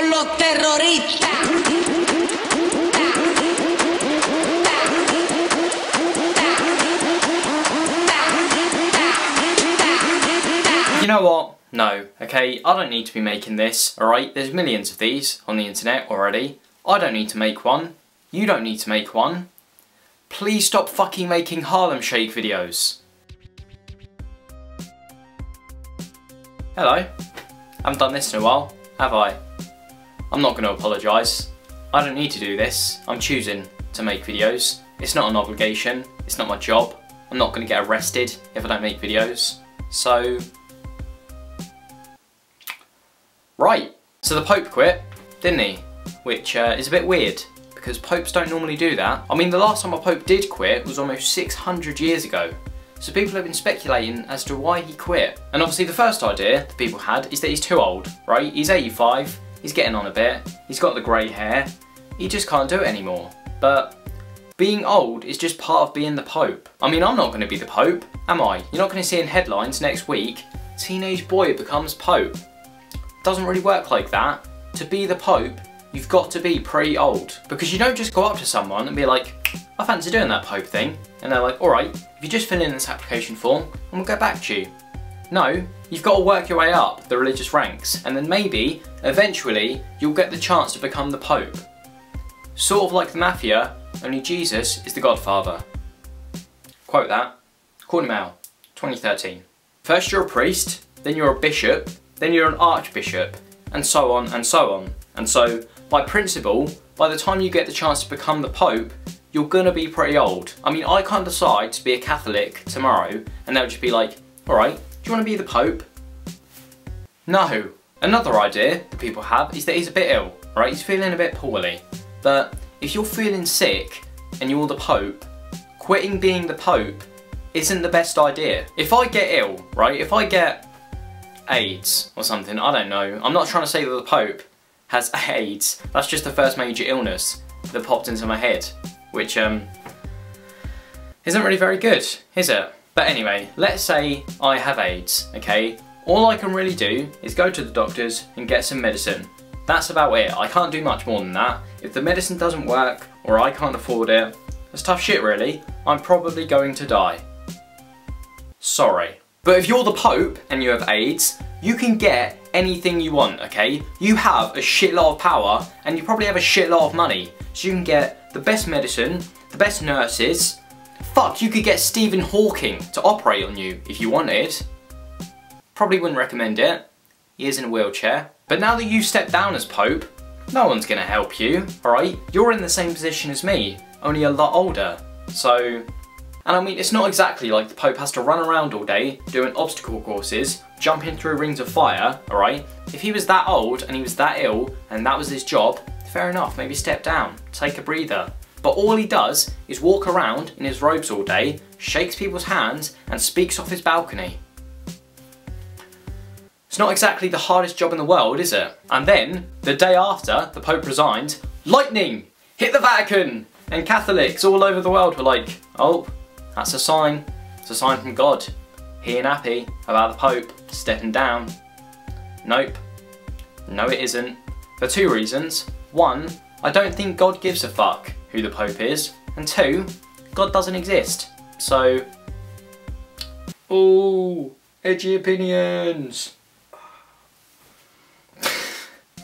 con los terroristas. You know what? No, okay, I don't need to be making this, alright? There's millions of these on the internet already. I don't need to make one. You don't need to make one. Please stop fucking making Harlem Shake videos. Hello. I haven't done this in a while, have I? I'm not going to apologise. I don't need to do this. I'm choosing to make videos. It's not an obligation. It's not my job. I'm not going to get arrested if I don't make videos. So... Right. So the Pope quit, didn't he? Which is a bit weird, because popes don't normally do that. I mean, the last time a pope did quit was almost 600 years ago. So people have been speculating as to why he quit. And obviously the first idea that people had is that he's too old, right? He's 85, he's getting on a bit, he's got the grey hair, he just can't do it anymore. But being old is just part of being the Pope. I mean, I'm not going to be the Pope, am I? You're not going to see in headlines next week, teenage boy becomes Pope. Doesn't really work like that. To be the Pope, you've got to be pretty old. Because you don't just go up to someone and be like, I fancy doing that Pope thing. And they're like, alright, if you just fill in this application form, and we'll get back to you. No, you've got to work your way up the religious ranks, and then maybe, eventually, you'll get the chance to become the Pope. Sort of like the Mafia, only Jesus is the Godfather. Quote that. Courtney Mail, 2013. First you're a priest, then you're a bishop, then you're an archbishop, and so on and so on. And so, by principle, by the time you get the chance to become the Pope, you're gonna be pretty old. I mean, I can't decide to be a Catholic tomorrow, and they'll just be like, alright, do you wanna be the Pope? No. Another idea that people have is that he's a bit ill, right? He's feeling a bit poorly. But if you're feeling sick, and you're the Pope, quitting being the Pope isn't the best idea. If I get ill, right, if I get AIDS or something, I don't know. I'm not trying to say that the Pope has AIDS. That's just the first major illness that popped into my head, which isn't really very good, is it? But anyway, let's say I have AIDS, okay? All I can really do is go to the doctors and get some medicine. That's about it. I can't do much more than that. If the medicine doesn't work, or I can't afford it, it's tough shit really. I'm probably going to die. Sorry. But if you're the Pope and you have AIDS, you can get anything you want, okay? You have a shitload of power and you probably have a shitload of money. So you can get the best medicine, the best nurses. Fuck, you could get Stephen Hawking to operate on you if you wanted. Probably wouldn't recommend it. He is in a wheelchair. But now that you've stepped down as Pope, no one's gonna help you, alright? You're in the same position as me, only a lot older. So... And I mean, it's not exactly like the Pope has to run around all day, doing obstacle courses, jumping through rings of fire, alright? If he was that old and he was that ill and that was his job, fair enough, maybe step down, take a breather. But all he does is walk around in his robes all day, shakes people's hands and speaks off his balcony. It's not exactly the hardest job in the world, is it? And then, the day after the Pope resigned, lightning hit the Vatican! And Catholics all over the world were like, oh, that's a sign. It's a sign from God. He ain't happy about the Pope stepping down. Nope. No it isn't. For two reasons. One, I don't think God gives a fuck who the Pope is. And two, God doesn't exist. So... Ooh, edgy opinions.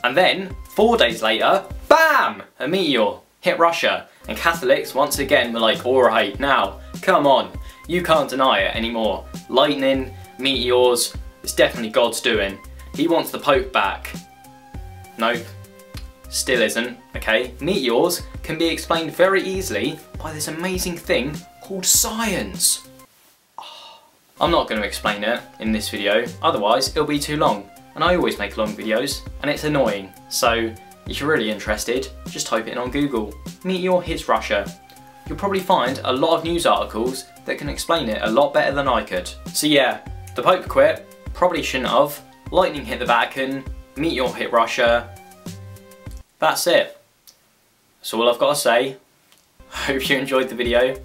And then, 4 days later, BAM! A meteor hit Russia. And Catholics once again were like, alright, now, come on, you can't deny it anymore. Lightning, meteors, it's definitely God's doing. He wants the Pope back. Nope, still isn't, okay? Meteors can be explained very easily by this amazing thing called science. I'm not going to explain it in this video, otherwise it'll be too long. And I always make long videos, and it's annoying, so if you're really interested, just type it in on Google. Meteor hits Russia. You'll probably find a lot of news articles that can explain it a lot better than I could. So yeah, the Pope quit, probably shouldn't have. Lightning hit the Vatican, meteor hit Russia. That's it. That's all I've got to say. Hope you enjoyed the video.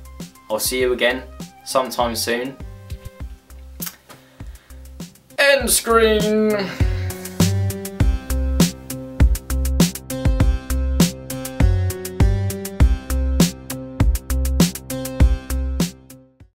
I'll see you again sometime soon. End screen!